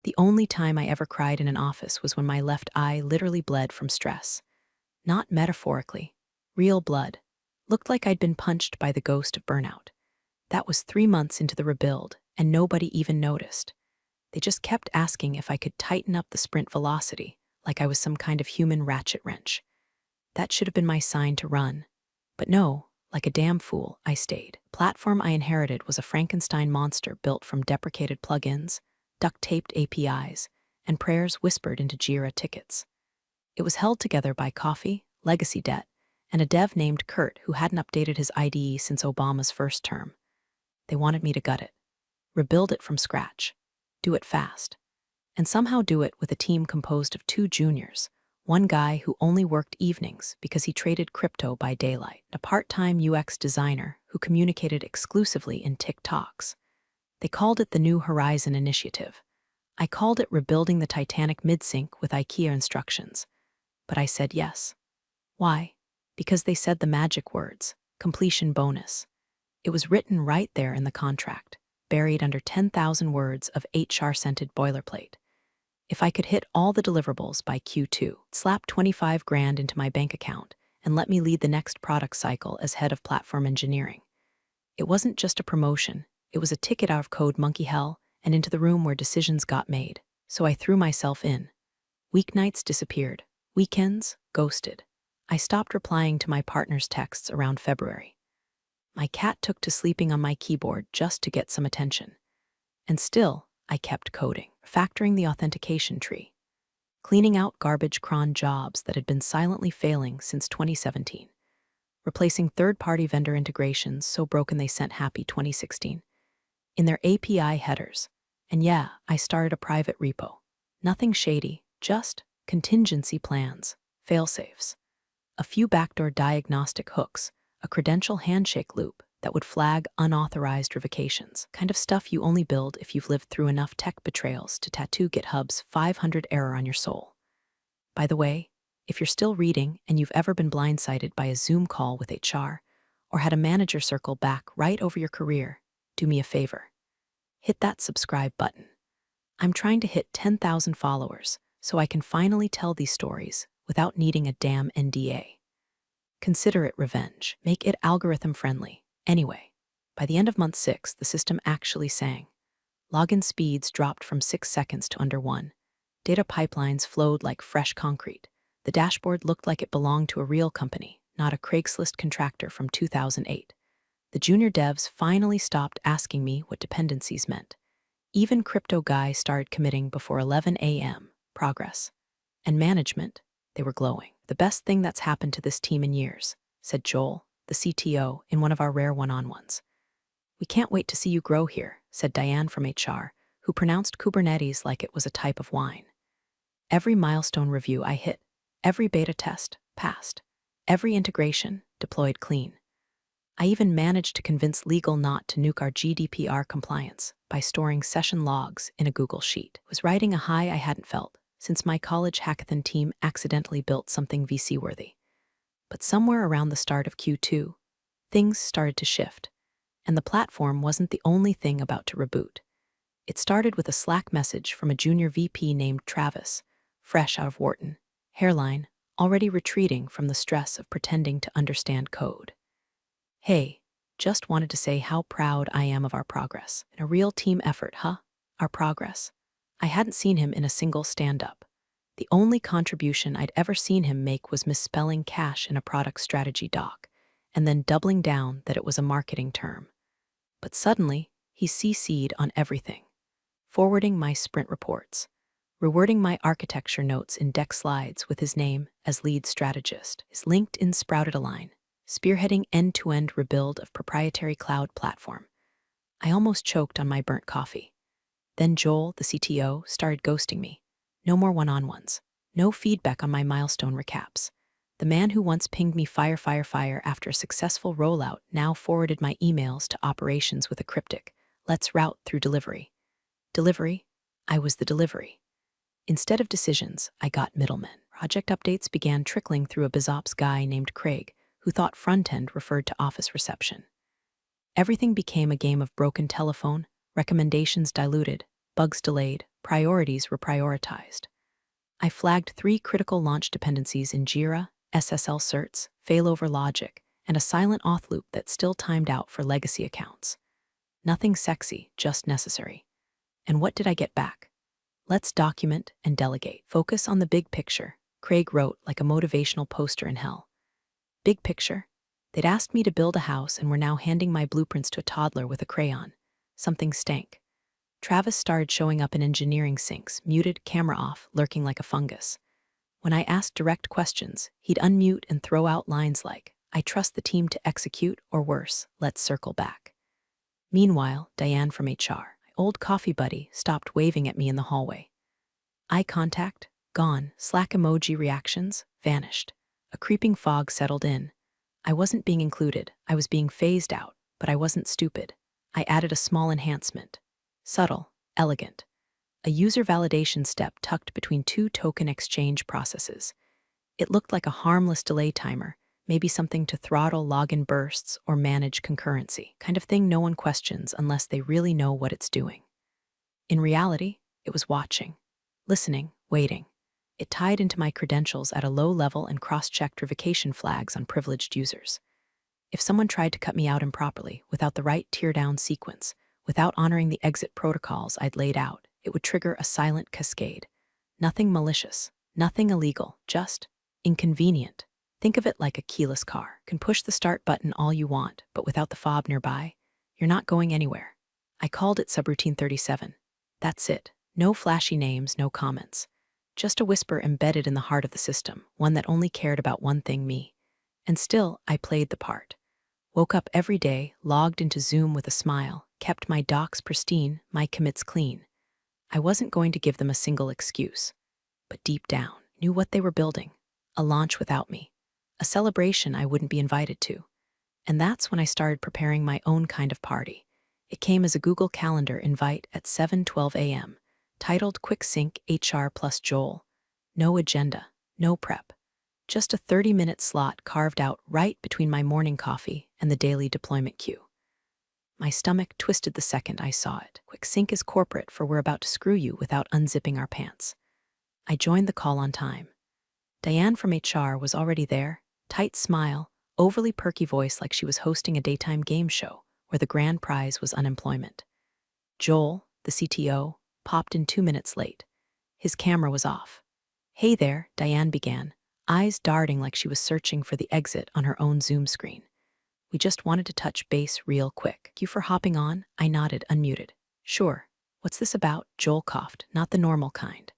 The only time I ever cried in an office was when my left eye literally bled from stress. Not metaphorically. Real blood. Looked like I'd been punched by the ghost of burnout. That was 3 months into the rebuild, and nobody even noticed. They just kept asking if I could tighten up the sprint velocity, like I was some kind of human ratchet wrench. That should have been my sign to run. But no, like a damn fool, I stayed. Platform I inherited was a Frankenstein monster built from deprecated plugins, duct-taped APIs, and prayers whispered into Jira tickets. It was held together by coffee, legacy debt, and a dev named Kurt who hadn't updated his IDE since Obama's first term. They wanted me to gut it, rebuild it from scratch, do it fast, and somehow do it with a team composed of 2 juniors, one guy who only worked evenings because he traded crypto by daylight, a part-time UX designer who communicated exclusively in TikToks. They called it the New Horizon Initiative. I called it rebuilding the Titanic mid-sync with IKEA instructions. But I said yes. Why? Because they said the magic words, completion bonus. It was written right there in the contract, buried under 10,000 words of HR-scented boilerplate. If I could hit all the deliverables by Q2, slap 25 grand into my bank account, and let me lead the next product cycle as head of platform engineering. It wasn't just a promotion, it was a ticket out of code monkey hell and into the room where decisions got made. So I threw myself in. Weeknights disappeared. Weekends, ghosted. I stopped replying to my partner's texts around February. My cat took to sleeping on my keyboard just to get some attention. And still, I kept coding, factoring the authentication tree, cleaning out garbage cron jobs that had been silently failing since 2017, replacing third-party vendor integrations so broken they sent happy 2016 in their API headers. And yeah, I started a private repo. Nothing shady, just contingency plans, fail-safes, a few backdoor diagnostic hooks, a credential handshake loop that would flag unauthorized revocations, kind of stuff you only build if you've lived through enough tech betrayals to tattoo GitHub's 500 error on your soul. By the way, if you're still reading and you've ever been blindsided by a Zoom call with HR, or had a manager circle back right over your career, do me a favor. Hit that subscribe button. I'm trying to hit 10,000 followers so I can finally tell these stories without needing a damn NDA. Consider it revenge. Make it algorithm-friendly. Anyway, by the end of month 6, the system actually sang. Login speeds dropped from 6 seconds to under 1. Data pipelines flowed like fresh concrete. The dashboard looked like it belonged to a real company, not a Craigslist contractor from 2008. The junior devs finally stopped asking me what dependencies meant. Even crypto guys started committing before 11 a.m. Progress. And management, they were glowing. The best thing that's happened to this team in years, said Joel, the CTO, in one of our rare one-on-ones. We can't wait to see you grow here, said Diane from HR, who pronounced Kubernetes like it was a type of wine. Every milestone review I hit, every beta test, passed. Every integration, deployed clean. I even managed to convince legal not to nuke our GDPR compliance by storing session logs in a Google Sheet. It was riding a high I hadn't felt since my college hackathon team accidentally built something VC-worthy. But somewhere around the start of Q2, things started to shift, and the platform wasn't the only thing about to reboot. It started with a Slack message from a junior VP named Travis, fresh out of Wharton, hairline, already retreating from the stress of pretending to understand code. Hey, just wanted to say how proud I am of our progress. In a real team effort, huh? Our progress. I hadn't seen him in a single stand-up. The only contribution I'd ever seen him make was misspelling cash in a product strategy doc, and then doubling down that it was a marketing term. But suddenly, he CC'd on everything. Forwarding my sprint reports, rewording my architecture notes in deck slides with his name as lead strategist. His LinkedIn sprouted a line, spearheading end-to-end rebuild of proprietary cloud platform. I almost choked on my burnt coffee. Then Joel, the CTO, started ghosting me. No more one-on-ones. No feedback on my milestone recaps. The man who once pinged me fire after a successful rollout now forwarded my emails to operations with a cryptic, let's route through delivery. Delivery? I was the delivery. Instead of decisions, I got middlemen. Project updates began trickling through a BizOps guy named Craig, who thought front-end referred to office reception. Everything became a game of broken telephone, recommendations diluted, bugs delayed, priorities reprioritized. I flagged 3 critical launch dependencies in Jira, SSL certs, failover logic, and a silent auth loop that still timed out for legacy accounts. Nothing sexy, just necessary. And what did I get back? Let's document and delegate. Focus on the big picture, Craig wrote like a motivational poster in hell. Big picture? They'd asked me to build a house and were now handing my blueprints to a toddler with a crayon. Something stank. Travis started showing up in engineering syncs, muted, camera off, lurking like a fungus. When I asked direct questions, he'd unmute and throw out lines like, "I trust the team to execute," or worse, "Let's circle back." Meanwhile, Diane from HR, my old coffee buddy, stopped waving at me in the hallway. Eye contact, gone. Slack emoji reactions, vanished. A creeping fog settled in. I wasn't being included, I was being phased out, but I wasn't stupid. I added a small enhancement. Subtle, elegant. A user validation step tucked between 2 token exchange processes. It looked like a harmless delay timer, maybe something to throttle login bursts or manage concurrency, kind of thing no one questions unless they really know what it's doing. In reality, it was watching, listening, waiting. It tied into my credentials at a low level and cross-checked revocation flags on privileged users. If someone tried to cut me out improperly, without the right tear-down sequence, without honoring the exit protocols I'd laid out, it would trigger a silent cascade. Nothing malicious, nothing illegal, just inconvenient. Think of it like a keyless car. Can push the start button all you want, but without the fob nearby, you're not going anywhere. I called it subroutine 37. That's it. No flashy names, no comments. Just a whisper embedded in the heart of the system, one that only cared about one thing, me. And still, I played the part. Woke up every day, logged into Zoom with a smile, kept my docs pristine, my commits clean. I wasn't going to give them a single excuse. But deep down, knew what they were building. A launch without me. A celebration I wouldn't be invited to. And that's when I started preparing my own kind of party. It came as a Google Calendar invite at 7:12 a.m., titled Quick Sync HR plus Joel. No agenda, no prep. Just a 30-minute slot carved out right between my morning coffee and the daily deployment queue. My stomach twisted the second I saw it. Quick Sync is corporate for we're about to screw you without unzipping our pants. I joined the call on time. Diane from HR was already there, tight smile, overly perky voice like she was hosting a daytime game show where the grand prize was unemployment. Joel, the CTO, popped in 2 minutes late. His camera was off. "Hey there," Diane began, eyes darting like she was searching for the exit on her own Zoom screen. "We just wanted to touch base real quick. Thank you for hopping on," I nodded, unmuted. "Sure. What's this about?" Joel coughed, not the normal kind.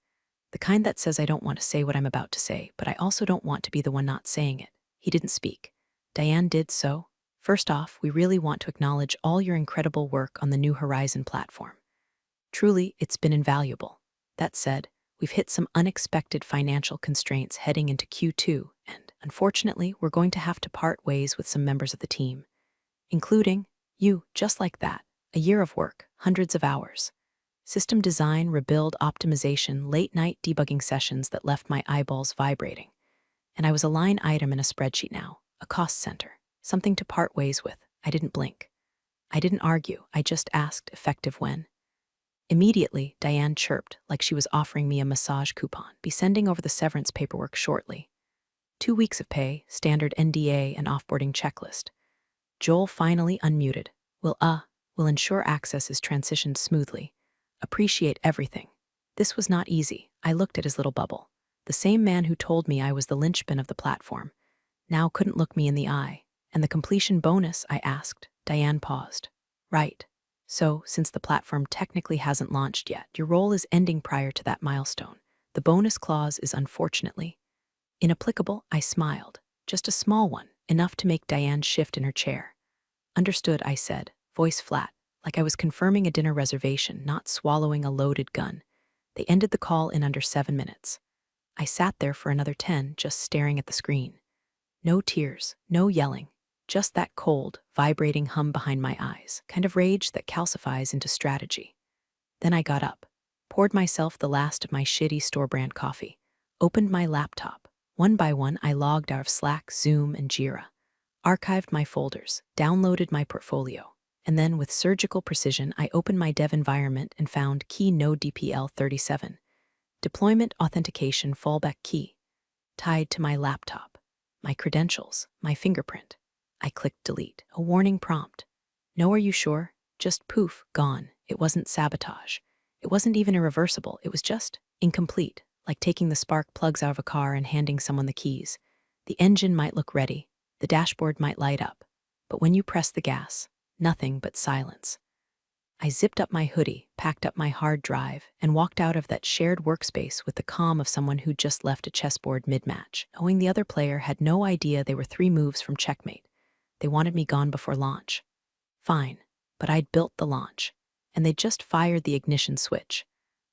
The kind that says I don't want to say what I'm about to say, but I also don't want to be the one not saying it. He didn't speak. Diane did so. "First off, we really want to acknowledge all your incredible work on the New Horizon platform. Truly, it's been invaluable. That said, we've hit some unexpected financial constraints heading into Q2, and unfortunately, we're going to have to part ways with some members of the team, including you, just like that. A year of work, hundreds of hours. System design, rebuild, optimization, late-night debugging sessions that left my eyeballs vibrating. And I was a line item in a spreadsheet now, a cost center, something to part ways with. I didn't blink. I didn't argue, I just asked, effective when? Immediately, Diane chirped like she was offering me a massage coupon. "Be sending over the severance paperwork shortly. 2 weeks of pay, standard NDA and offboarding checklist." Joel finally unmuted. Will ensure access is transitioned smoothly. Appreciate everything." This was not easy. I looked at his little bubble. The same man who told me I was the linchpin of the platform now couldn't look me in the eye. "And the completion bonus?" I asked. Diane paused. "Right. So, since the platform technically hasn't launched yet, your role is ending prior to that milestone. The bonus clause is unfortunately inapplicable." I smiled. Just a small one, enough to make Diane shift in her chair. "Understood," I said, voice flat, like I was confirming a dinner reservation, not swallowing a loaded gun. They ended the call in under 7 minutes. I sat there for another 10, just staring at the screen. No tears, no yelling, just that cold, vibrating hum behind my eyes, kind of rage that calcifies into strategy. Then I got up, poured myself the last of my shitty store-brand coffee, opened my laptop. One by one, I logged out of Slack, Zoom, and Jira, archived my folders, downloaded my portfolio. And then, with surgical precision, I opened my dev environment and found key node DPL37, deployment authentication fallback key, tied to my laptop, my credentials, my fingerprint. I clicked delete. A warning prompt. No, are you sure? Just poof, gone. It wasn't sabotage. It wasn't even irreversible. It was just incomplete, like taking the spark plugs out of a car and handing someone the keys. The engine might look ready, the dashboard might light up, but when you press the gas, nothing but silence. I zipped up my hoodie, packed up my hard drive, and walked out of that shared workspace with the calm of someone who'd just left a chessboard mid-match, knowing the other player had no idea they were 3 moves from checkmate. They wanted me gone before launch. Fine, but I'd built the launch, and they'd just fired the ignition switch.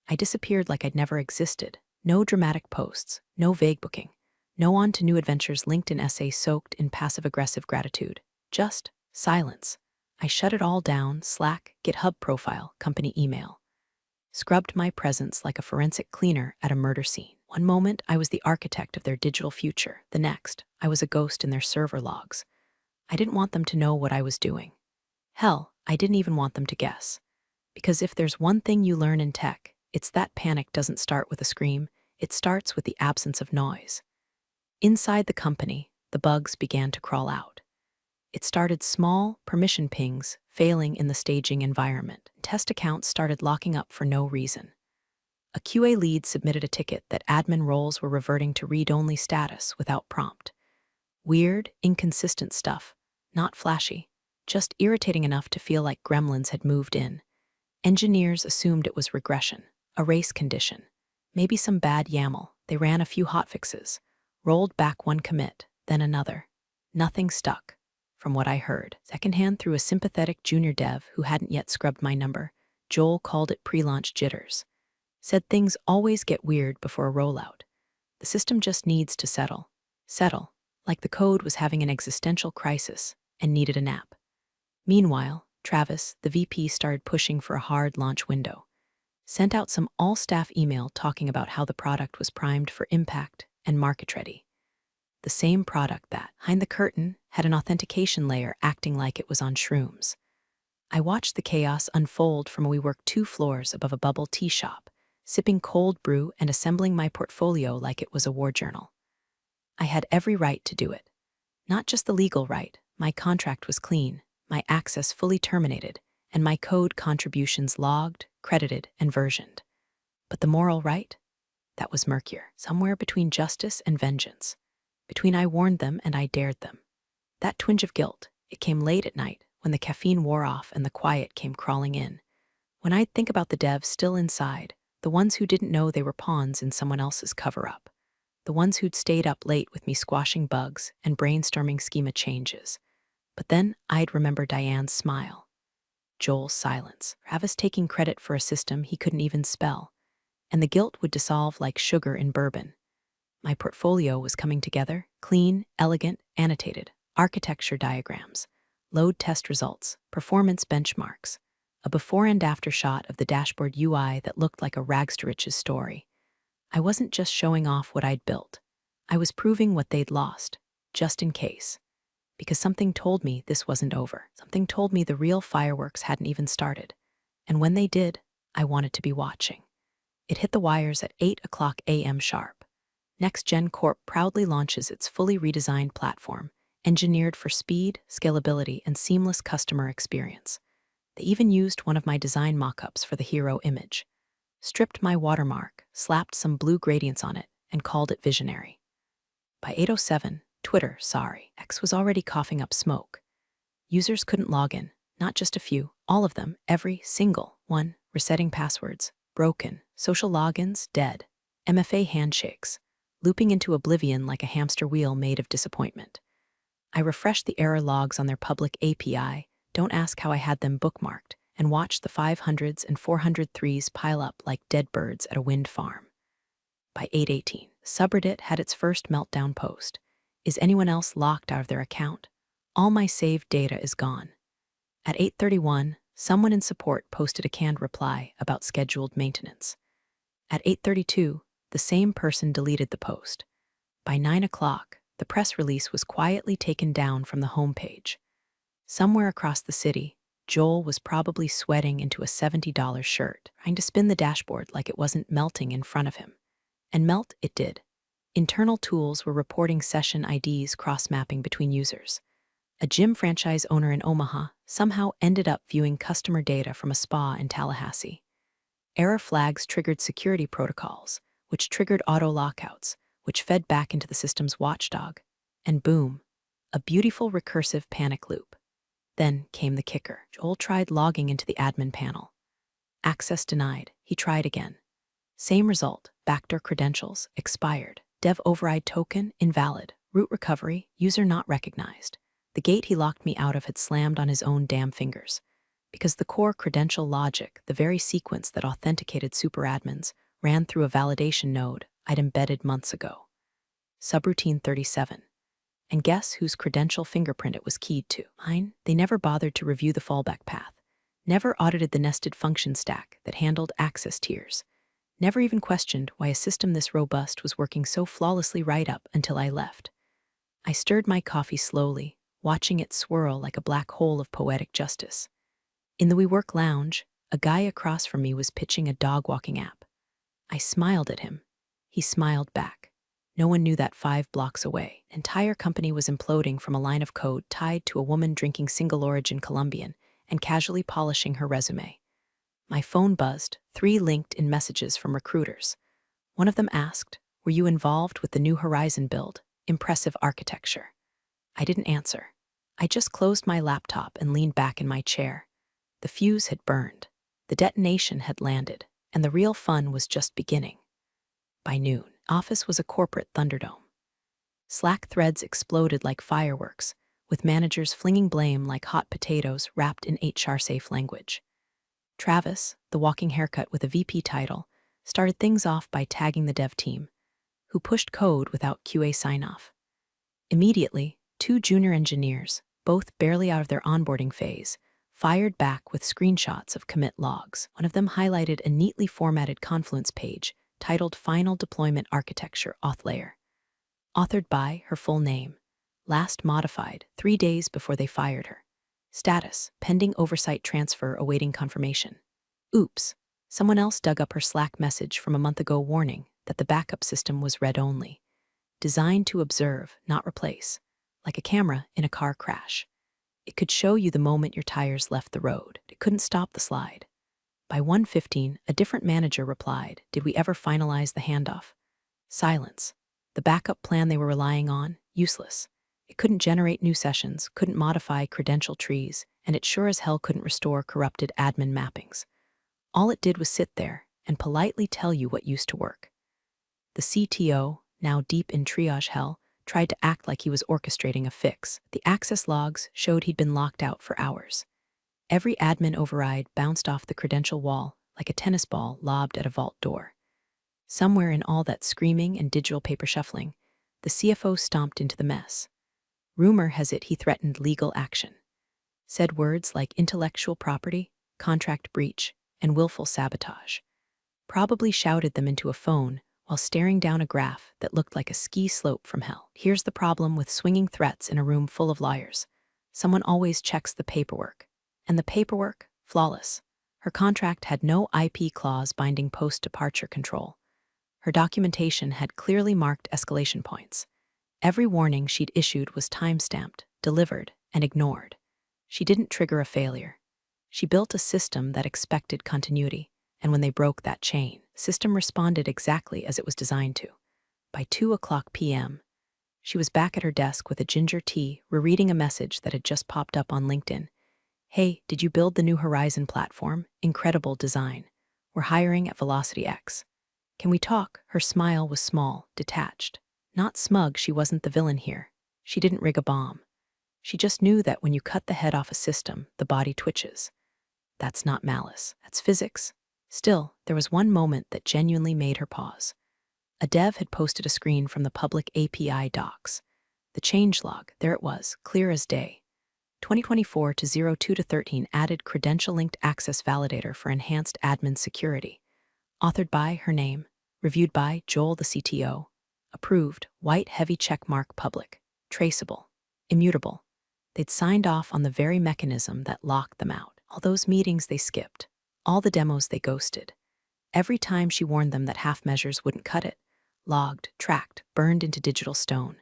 I disappeared like I'd never existed. No dramatic posts, no vague booking, no on to new adventures LinkedIn essay soaked in passive-aggressive gratitude. Just silence. I shut it all down: Slack, GitHub profile, company email. Scrubbed my presence like a forensic cleaner at a murder scene. One moment, I was the architect of their digital future. The next, I was a ghost in their server logs. I didn't want them to know what I was doing. Hell, I didn't even want them to guess. Because if there's one thing you learn in tech, it's that panic doesn't start with a scream, it starts with the absence of noise. Inside the company, the bugs began to crawl out. It started small, permission pings, failing in the staging environment. Test accounts started locking up for no reason. A QA lead submitted a ticket that admin roles were reverting to read-only status without prompt. Weird, inconsistent stuff, not flashy, just irritating enough to feel like gremlins had moved in. Engineers assumed it was regression, a race condition, maybe some bad YAML. They ran a few hotfixes, rolled back one commit, then another. Nothing stuck. From what I heard, secondhand through a sympathetic junior dev who hadn't yet scrubbed my number, Joel called it pre-launch jitters. Said things always get weird before a rollout. The system just needs to settle. Settle, like the code was having an existential crisis and needed a nap. Meanwhile, Travis, the VP, started pushing for a hard launch window. Sent out some all-staff email talking about how the product was primed for impact and market-ready. The same product that, behind the curtain, had an authentication layer acting like it was on shrooms. I watched the chaos unfold from we worked 2 floors above a bubble tea shop, sipping cold brew and assembling my portfolio like it was a war journal. I had every right to do it. Not just the legal right. My contract was clean, my access fully terminated, and my code contributions logged, credited, and versioned. But the moral right? That was murkier, somewhere between justice and vengeance. Between I warned them and I dared them. That twinge of guilt, it came late at night, when the caffeine wore off and the quiet came crawling in. When I'd think about the devs still inside, the ones who didn't know they were pawns in someone else's cover-up. The ones who'd stayed up late with me squashing bugs and brainstorming schema changes. But then I'd remember Diane's smile. Joel's silence. Travis taking credit for a system he couldn't even spell. And the guilt would dissolve like sugar in bourbon. My portfolio was coming together, clean, elegant, annotated, architecture diagrams, load test results, performance benchmarks, a before and after shot of the dashboard UI that looked like a rags to riches story. I wasn't just showing off what I'd built. I was proving what they'd lost, just in case. Because something told me this wasn't over. Something told me the real fireworks hadn't even started. And when they did, I wanted to be watching. It hit the wires at 8:00 a.m. sharp. NextGen Corp proudly launches its fully redesigned platform, engineered for speed, scalability, and seamless customer experience. They even used one of my design mock-ups for the hero image. Stripped my watermark, slapped some blue gradients on it, and called it visionary. By 8:07, X was already coughing up smoke. Users couldn't log in, not just a few, all of them, every single one, resetting passwords, broken, social logins, dead, MFA handshakes, looping into oblivion like a hamster wheel made of disappointment. I refreshed the error logs on their public API, don't ask how I had them bookmarked, and watched the 500s and 403s pile up like dead birds at a wind farm. By 8:18, subreddit had its first meltdown post. Is anyone else locked out of their account? All my saved data is gone. At 8:31, someone in support posted a canned reply about scheduled maintenance. At 8:32, the same person deleted the post. By 9:00, the press release was quietly taken down from the homepage. Somewhere across the city, Joel was probably sweating into a $70 shirt, trying to spin the dashboard like it wasn't melting in front of him. And melt it did. Internal tools were reporting session IDs cross-mapping between users. A gym franchise owner in Omaha somehow ended up viewing customer data from a spa in Tallahassee. Error flags triggered security protocols, which triggered auto lockouts, which fed back into the system's watchdog. And boom, a beautiful recursive panic loop. Then came the kicker. Joel tried logging into the admin panel. Access denied. He tried again. Same result. Backdoor credentials expired. Dev override token invalid. Root recovery, user not recognized. The gate he locked me out of had slammed on his own damn fingers. Because the core credential logic, the very sequence that authenticated superadmins, ran through a validation node I'd embedded months ago. Subroutine 37. And guess whose credential fingerprint it was keyed to? Mine. They never bothered to review the fallback path. Never audited the nested function stack that handled access tiers. Never even questioned why a system this robust was working so flawlessly right up until I left. I stirred my coffee slowly, watching it swirl like a black hole of poetic justice. In the WeWork lounge, a guy across from me was pitching a dog-walking app. I smiled at him. He smiled back. No one knew that 5 blocks away, an entire company was imploding from a line of code tied to a woman drinking single-origin Colombian and casually polishing her resume. My phone buzzed, 3 LinkedIn messages from recruiters. One of them asked, "Were you involved with the New Horizon build? Impressive architecture." I didn't answer. I just closed my laptop and leaned back in my chair. The fuse had burned. The detonation had landed, and the real fun was just beginning. By noon, office was a corporate thunderdome. Slack threads exploded like fireworks, with managers flinging blame like hot potatoes wrapped in HR-safe language. Travis, the walking haircut with a VP title, started things off by tagging the dev team, who pushed code without QA sign-off. Immediately, 2 junior engineers, both barely out of their onboarding phase, fired back with screenshots of commit logs. One of them highlighted a neatly formatted Confluence page titled Final Deployment Architecture Auth Layer. Authored by her full name. Last modified 3 days before they fired her. Status, pending oversight transfer awaiting confirmation. Oops, someone else dug up her Slack message from a month ago warning that the backup system was read-only. Designed to observe, not replace. Like a camera in a car crash. It could show you the moment your tires left the road. It couldn't stop the slide. By 1:15, a different manager replied, "Did we ever finalize the handoff?" Silence. The backup plan they were relying on, useless. It couldn't generate new sessions, couldn't modify credential trees, and it sure as hell couldn't restore corrupted admin mappings. All it did was sit there and politely tell you what used to work. The CTO, now deep in triage hell, tried to act like he was orchestrating a fix. The access logs showed he'd been locked out for hours. Every admin override bounced off the credential wall like a tennis ball lobbed at a vault door. Somewhere in all that screaming and digital paper shuffling, the CFO stomped into the mess. Rumor has it he threatened legal action. Said words like intellectual property, contract breach, and willful sabotage. Probably shouted them into a phone while staring down a graph that looked like a ski slope from hell. Here's the problem with swinging threats in a room full of liars. Someone always checks the paperwork. And the paperwork, flawless. Her contract had no IP clause binding post-departure control. Her documentation had clearly marked escalation points. Every warning she'd issued was time-stamped, delivered, and ignored. She didn't trigger a failure. She built a system that expected continuity, and when they broke that chain, the system responded exactly as it was designed to. By 2:00 p.m., she was back at her desk with a ginger tea, rereading a message that had just popped up on LinkedIn. "Hey, did you build the New Horizon platform? Incredible design. We're hiring at Velocity X. Can we talk?" Her smile was small, detached. Not smug, she wasn't the villain here. She didn't rig a bomb. She just knew that when you cut the head off a system, the body twitches. That's not malice, that's physics. Still, there was one moment that genuinely made her pause. A dev had posted a screen from the public API docs. The changelog, there it was, clear as day. 2024 to 02 to 13 added credential-linked access validator for enhanced admin security. Authored by her name, reviewed by Joel the CTO, approved, white heavy checkmark public, traceable, immutable. They'd signed off on the very mechanism that locked them out. All those meetings they skipped, all the demos they ghosted. Every time she warned them that half measures wouldn't cut it, logged, tracked, burned into digital stone.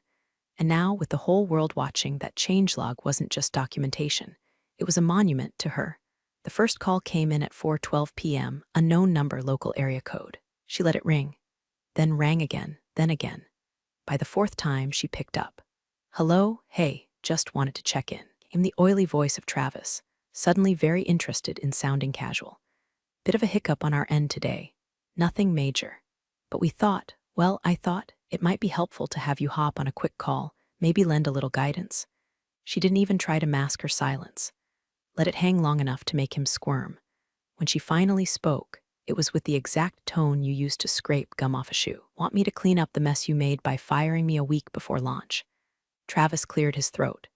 And now, with the whole world watching, that changelog wasn't just documentation. It was a monument to her. The first call came in at 4:12 p.m., unknown number, local area code. She let it ring, then rang again, then again. By the fourth time, she picked up. "Hello, hey, just wanted to check in," came the oily voice of Travis, suddenly very interested in sounding casual. "Bit of a hiccup on our end today. Nothing major. But I thought it might be helpful to have you hop on a quick call, maybe lend a little guidance." She didn't even try to mask her silence. Let it hang long enough to make him squirm. When she finally spoke, it was with the exact tone you used to scrape gum off a shoe. "Want me to clean up the mess you made by firing me a week before launch?" Travis cleared his throat.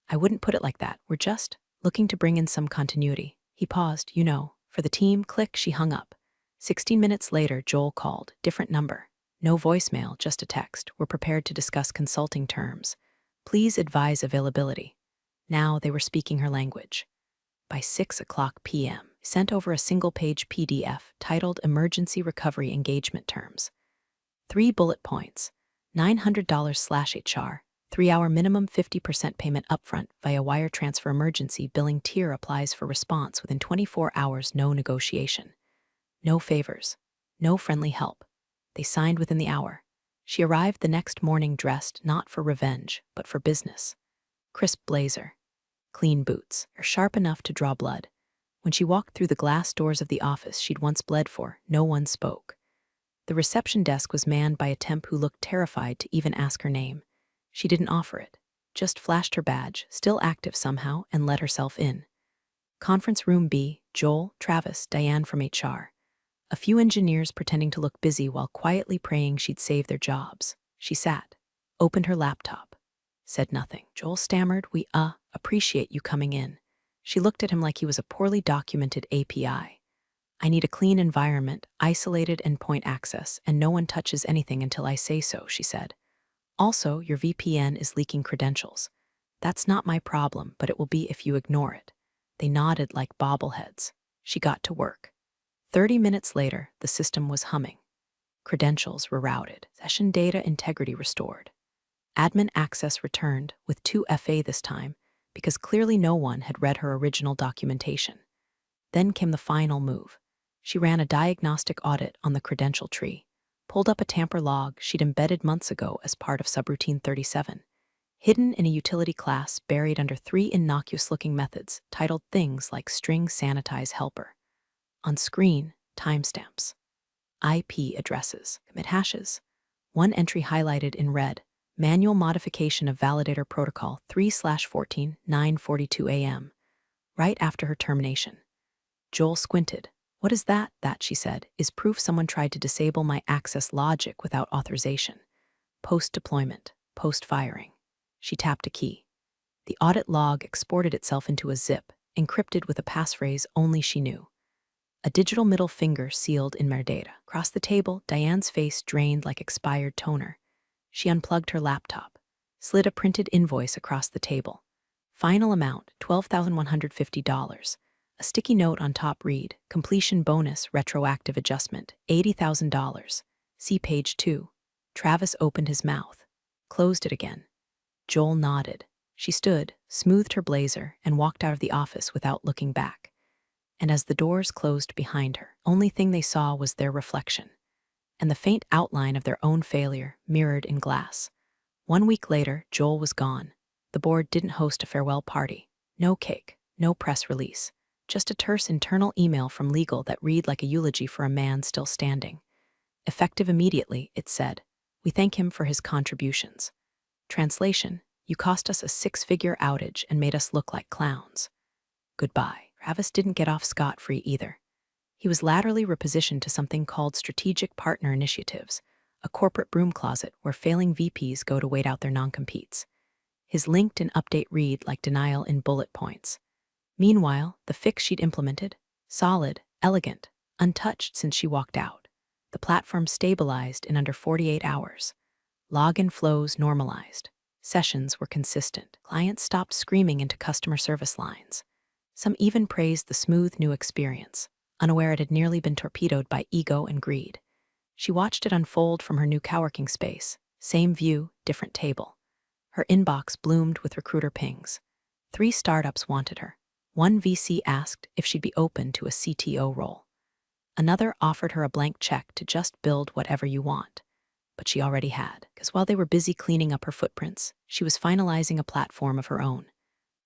"I wouldn't put it like that. We're just looking to bring in some continuity." He paused. For the team." Click, she hung up. 16 minutes later, Joel called. Different number. No voicemail, just a text. "We're prepared to discuss consulting terms. Please advise availability." Now they were speaking her language. By 6:00 p.m., sent over a single-page PDF titled Emergency Recovery Engagement Terms. 3 bullet points. $900/HR. 3-hour minimum, 50% payment upfront via wire transfer. Emergency billing tier applies for response within 24 hours. No negotiation. No favors. No friendly help. They signed within the hour. She arrived the next morning dressed not for revenge, but for business. Crisp blazer. Clean boots. Are sharp enough to draw blood. When she walked through the glass doors of the office she'd once bled for, no one spoke. The reception desk was manned by a temp who looked terrified to even ask her name. She didn't offer it, just flashed her badge, still active somehow, and let herself in. Conference room B, Joel, Travis, Diane from HR. A few engineers pretending to look busy while quietly praying she'd save their jobs. She sat, opened her laptop, said nothing. Joel stammered, "We appreciate you coming in." She looked at him like he was a poorly documented API. "I need a clean environment, isolated endpoint access, and no one touches anything until I say so," she said. "Also, your VPN is leaking credentials. That's not my problem, but it will be if you ignore it." They nodded like bobbleheads. She got to work. 30 minutes later, the system was humming. Credentials rerouted. Session data integrity restored. Admin access returned, with 2FA this time, because clearly no one had read her original documentation. Then came the final move. She ran a diagnostic audit on the credential tree, pulled up a tamper log she'd embedded months ago as part of subroutine 37, hidden in a utility class buried under 3 innocuous-looking methods titled things like string sanitize helper. On screen, timestamps, IP addresses, commit hashes. One entry highlighted in red, manual modification of validator protocol 3/14, 9:42 a.m., right after her termination. Joel squinted. "What is that?" "That," she said, "is proof someone tried to disable my access logic without authorization. Post-deployment, post-firing." She tapped a key. The audit log exported itself into a zip, encrypted with a passphrase only she knew. A digital middle finger sealed in metadata. Across the table, Diane's face drained like expired toner. She unplugged her laptop, slid a printed invoice across the table. Final amount, $12,150. A sticky note on top read, completion bonus retroactive adjustment, $80,000. See page 2. Travis opened his mouth, closed it again. Joel nodded. She stood, smoothed her blazer, and walked out of the office without looking back. And as the doors closed behind her, only thing they saw was their reflection, and the faint outline of their own failure mirrored in glass. 1 week later, Joel was gone. The board didn't host a farewell party. No cake, no press release. Just a terse internal email from legal that read like a eulogy for a man still standing. Effective immediately, it said. "We thank him for his contributions." Translation: "You cost us a 6-figure outage and made us look like clowns. Goodbye." Travis didn't get off scot-free either. He was laterally repositioned to something called Strategic Partner Initiatives, a corporate broom closet where failing VPs go to wait out their non-competes. His LinkedIn update read like denial in bullet points. Meanwhile, the fix she'd implemented, solid, elegant, untouched since she walked out. The platform stabilized in under 48 hours. Login flows normalized. Sessions were consistent. Clients stopped screaming into customer service lines. Some even praised the smooth new experience, unaware it had nearly been torpedoed by ego and greed. She watched it unfold from her new coworking space. Same view, different table. Her inbox bloomed with recruiter pings. 3 startups wanted her. One VC asked if she'd be open to a CTO role. Another offered her a blank check to just build whatever you want. But she already had, because while they were busy cleaning up her footprints, she was finalizing a platform of her own.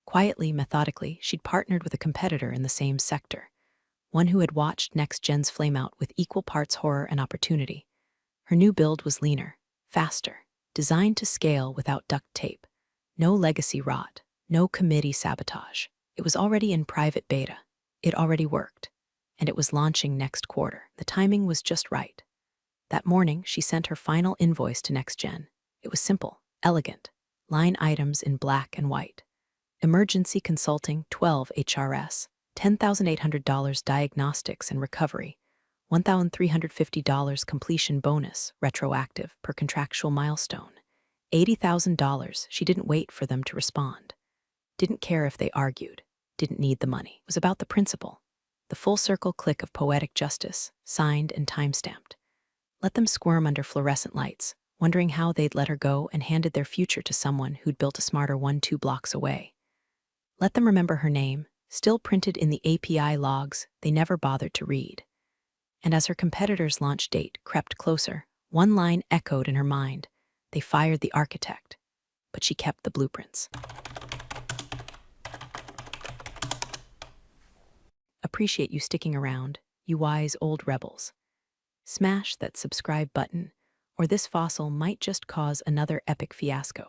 Quietly, methodically, she'd partnered with a competitor in the same sector, one who had watched Next Gen's flame out with equal parts horror and opportunity. Her new build was leaner, faster, designed to scale without duct tape. No legacy rot, no committee sabotage. It was already in private beta. It already worked. And it was launching next quarter. The timing was just right. That morning, she sent her final invoice to Next Gen. It was simple, elegant, line items in black and white. Emergency consulting, 12 HRS, $10,800 diagnostics and recovery, $1,350 completion bonus, retroactive per contractual milestone, $80,000. She didn't wait for them to respond. Didn't care if they argued. Didn't need the money. It was about the principle. The full circle click of poetic justice, signed and time-stamped. Let them squirm under fluorescent lights, wondering how they'd let her go and handed their future to someone who'd built a smarter one 2 blocks away. Let them remember her name, still printed in the API logs they never bothered to read. And as her competitor's launch date crept closer, one line echoed in her mind. They fired the architect, but she kept the blueprints. Appreciate you sticking around, you wise old rebels. Smash that subscribe button, or this fossil might just cause another epic fiasco.